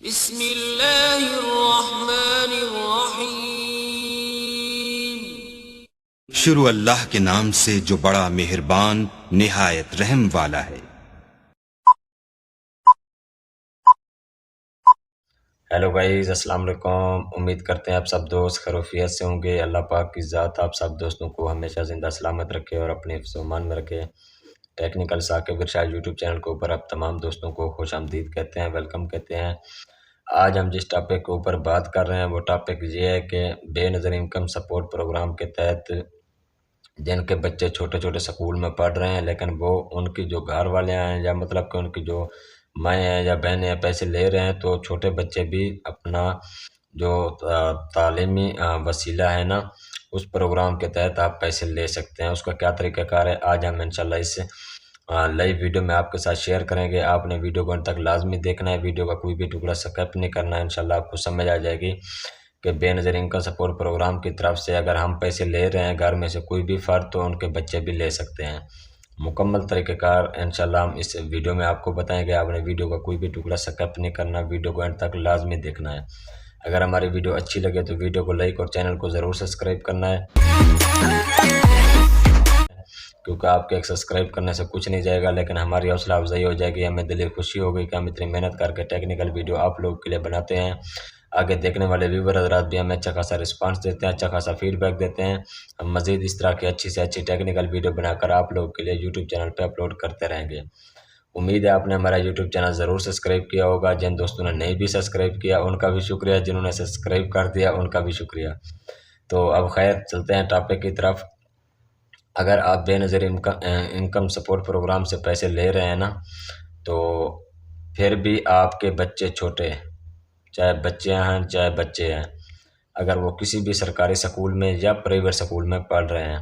بسم اللہ الرحمن الرحیم۔ شروع اللہ کے نام سے جو بڑا مہربان نہایت رحم والا ہے۔ ہیلو گائز، السلام علیکم۔ امید کرتے ہیں آپ سب دوست خیریت سے ہوں گے۔ اللہ پاک کی ذات آپ سب دوستوں کو ہمیشہ زندہ سلامت رکھے اور اپنے حفظ و امان میں رکھے۔ ٹیکنیکل ثاقب ارشاد یوٹیوب چینل کے اوپر آپ تمام دوستوں کو خوش آمدید کہتے ہیں، ویلکم کہتے ہیں۔ آج ہم جس ٹاپک کے اوپر بات کر رہے ہیں وہ ٹاپک یہ ہے کہ بے نظیر انکم سپورٹ پروگرام کے تحت جن کے بچے چھوٹے چھوٹے سکول میں پڑھ رہے ہیں، لیکن وہ ان کی جو گھر والے ہیں یا مطلب کہ ان کی جو مائیں ہیں یا بہنیں ہیں پیسے لے رہے ہیں، تو چھوٹے بچے بھی اپنا جو تعلیمی وسیلہ ہے نا، اس پروگرام کے تحت آپ پیسے لے سکتے ہیں۔ اس کا کیا طریقہ کار ہے آج ہم انشاءاللہ اس لائیو ویڈیو میں آپ کے ساتھ شیئر کریں گے۔ آپ نے ویڈیو کو ان تک لازمی دیکھنا ہے، ویڈیو کا کوئی بھی ٹکڑا سکپ نہیں کرنا ہے۔ انشاءاللہ آپ کو سمجھ آ جائے گی کہ بے نظیر انکم سپورٹ پروگرام کی طرف سے اگر ہم پیسے لے رہے ہیں گھر میں سے کوئی بھی فرد، تو ان کے بچے بھی لے سکتے ہیں۔ مکمل طریقہ کار انشاءاللہ ہم اس ویڈیو میں آپ کو بتائیں گے۔ آپ نے ویڈیو کا کوئی بھی ٹکڑا سکپ نہیں کرنا، ویڈیو کو انڈ تک لازمی دیکھنا ہے۔ اگر ہماری ویڈیو اچھی لگے تو ویڈیو کو لائک اور چینل کو ضرور سبسکرائب کرنا ہے، کیونکہ آپ کے ایک سبسکرائب کرنے سے کچھ نہیں جائے گا، لیکن ہماری حوصلہ افزائی ہو جائے گی، ہمیں دلی خوشی ہوگی کہ ہم اتنی محنت کر کے ٹیکنیکل ویڈیو آپ لوگوں کے لیے بناتے ہیں۔ آگے دیکھنے والے ویور حضرات بھی ہمیں اچھا خاصا رسپانس دیتے ہیں، اچھا خاصا فیڈ بیک دیتے ہیں۔ ہم مزید اس طرح کی اچھی سے اچھی ٹیکنیکل ویڈیو بنا کر آپ لوگوں کے لیے یوٹیوب چینل پہ اپلوڈ کرتے رہیں گے۔ امید ہے آپ نے ہمارا یوٹیوب چینل ضرور سبسکرائب کیا ہوگا۔ جن دوستوں نے نہیں بھی سبسکرائب کیا ان کا بھی شکریہ، جنہوں نے سبسکرائب کر دیا ان کا بھی شکریہ۔ تو اب خیر چلتے ہیں ٹاپک کی طرف۔ اگر آپ بے نظیر انکم سپورٹ پروگرام سے پیسے لے رہے ہیں نا، تو پھر بھی آپ کے بچے چھوٹے، چاہے بچے ہیں چاہے بچے ہیں، اگر وہ کسی بھی سرکاری سکول میں یا پرائیویٹ سکول میں پڑھ رہے ہیں،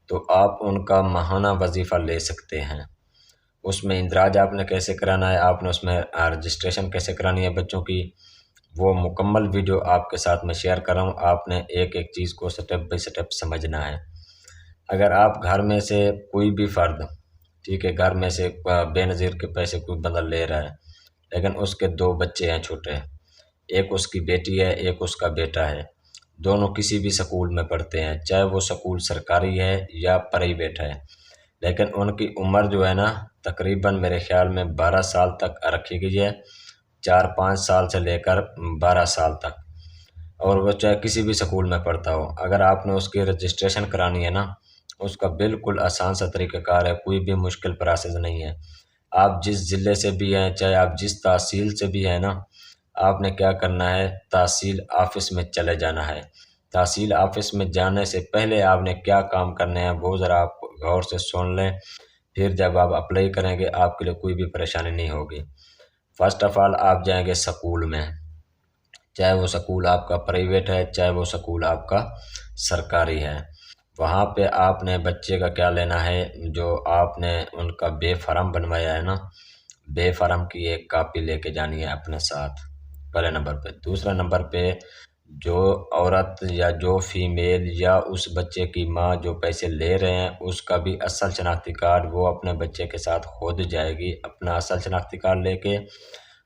تو آپ ان کا ماہانہ وظیفہ لے سکتے ہیں۔ اس میں اندراج آپ نے کیسے کرانا ہے، آپ نے اس میں رجسٹریشن کیسے کرانی ہے بچوں کی، وہ مکمل ویڈیو آپ کے ساتھ میں شیئر کر رہا ہوں۔ آپ نے ایک ایک چیز کو سٹیپ بائی سٹیپ سمجھنا ہے۔ اگر آپ گھر میں سے کوئی بھی فرد، ٹھیک ہے، گھر میں سے بے نظیر کے پیسے کوئی بندہ لے رہا ہے، لیکن اس کے دو بچے ہیں چھوٹے، ایک اس کی بیٹی ہے ایک اس کا بیٹا ہے، دونوں کسی بھی سکول میں پڑھتے ہیں، چاہے وہ سکول سرکاری ہے یا پرائیویٹ ہے، لیکن ان کی عمر جو ہے نا تقریباً میرے خیال میں 12 سال تک رکھی گئی ہے، 4-5 سال سے لے کر 12 سال تک، اور وہ چاہے کسی بھی سکول میں پڑھتا ہو۔ اگر آپ نے اس کی رجسٹریشن کرانی ہے نا، اس کا بالکل آسان سا طریقہ کار ہے، کوئی بھی مشکل پروسیس نہیں ہے۔ آپ جس ضلع سے بھی ہیں، چاہے آپ جس تحصیل سے بھی ہیں نا، آپ نے کیا کرنا ہے، تحصیل آفس میں چلے جانا ہے۔ تحصیل آفس میں جانے سے پہلے آپ نے کیا کام کرنے ہیں وہ ذرا آپ غور سے سن لیں، پھر جب آپ اپلائی کریں گے آپ کے لیے کوئی بھی پریشانی نہیں ہوگی۔ فرسٹ آف آل آپ جائیں گے سکول میں، چاہے وہ سکول آپ کا پرائیویٹ ہے چاہے وہ سکول آپ کا سرکاری ہے۔ وہاں پہ آپ نے بچے کا کیا لینا ہے، جو آپ نے ان کا بے فارم بنوایا ہے نا، بے فارم کی ایک کاپی لے کے جانی ہے اپنے ساتھ، پہلے نمبر پہ۔ دوسرے نمبر پہ جو عورت یا جو فیمیل یا اس بچے کی ماں جو پیسے لے رہے ہیں، اس کا بھی اصل شناختی کارڈ وہ اپنے بچے کے ساتھ خود جائے گی اپنا اصل شناختی کارڈ لے کے،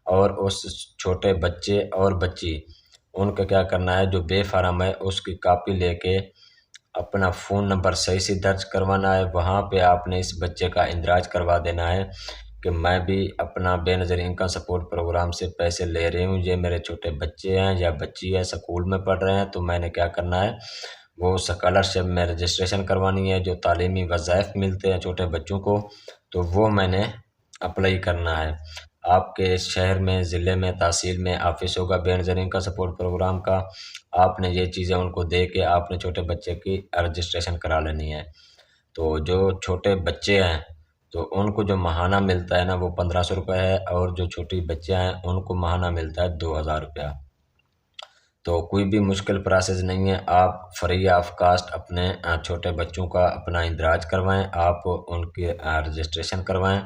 اور اس چھوٹے بچے اور بچی ان کا کیا کرنا ہے، جو بے فارم ہے اس کی کاپی لے کے اپنا فون نمبر صحیح سے درج کروانا ہے۔ وہاں پہ آپ نے اس بچے کا اندراج کروا دینا ہے کہ میں بھی اپنا بے نظیر انکم سپورٹ پروگرام سے پیسے لے رہی ہوں، یہ میرے چھوٹے بچے ہیں یا بچی ہے سکول میں پڑھ رہے ہیں، تو میں نے کیا کرنا ہے، وہ اسکالرشپ میں رجسٹریشن کروانی ہے، جو تعلیمی وظائف ملتے ہیں چھوٹے بچوں کو، تو وہ میں نے اپلائی کرنا ہے۔ آپ کے شہر میں، ضلع میں، تحصیل میں آفس ہوگا بے نظیر انکم سپورٹ پروگرام کا، آپ نے یہ چیزیں ان کو دے کے آپ نے چھوٹے بچے کی رجسٹریشن کرا لینی ہے۔ تو جو چھوٹے بچے ہیں تو ان کو جو ماہانہ ملتا ہے نا وہ 1500 روپے ہے، اور جو چھوٹی بچیاں ہیں ان کو ماہانہ ملتا ہے 2000 روپیہ۔ تو کوئی بھی مشکل پروسیس نہیں ہے، آپ فری آف کاسٹ اپنے چھوٹے بچوں کا اپنا اندراج کروائیں، آپ ان کی رجسٹریشن کروائیں،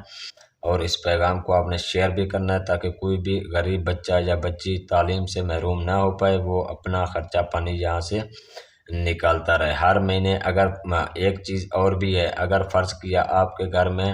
اور اس پیغام کو آپ نے شیئر بھی کرنا ہے تاکہ کوئی بھی غریب بچہ یا بچی تعلیم سے محروم نہ ہو پائے، وہ اپنا خرچہ پانی یہاں سے نکالتا رہے۔ ہر مہینے اگر ایک چیز اور بھی ہے، اگر فرض کیا آپ کے گھر میں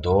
2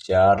4